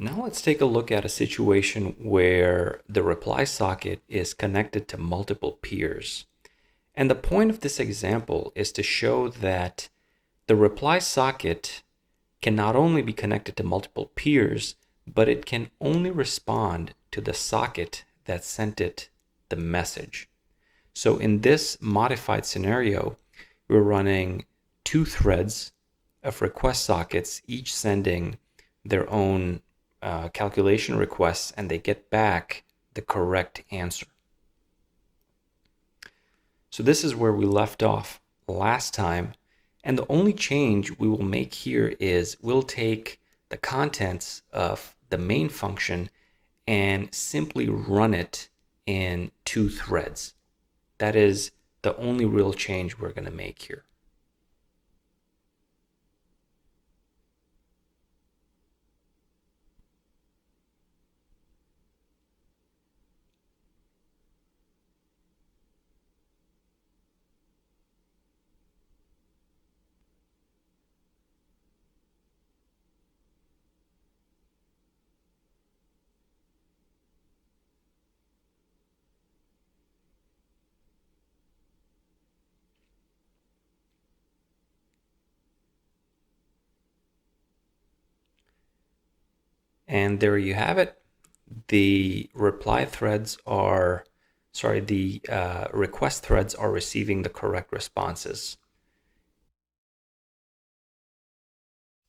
Now let's take a look at a situation where the reply socket is connected to multiple peers. And the point of this example is to show that the reply socket can not only be connected to multiple peers, but it can only respond to the socket that sent it the message. So in this modified scenario, we're running two threads of request sockets, each sending their own calculation requests, and they get back the correct answer. So this is where we left off last time, and the only change we will make here is we'll take the contents of the main function and simply run it in two threads. That is the only real change we're going to make here. And there you have it. The request threads are receiving the correct responses.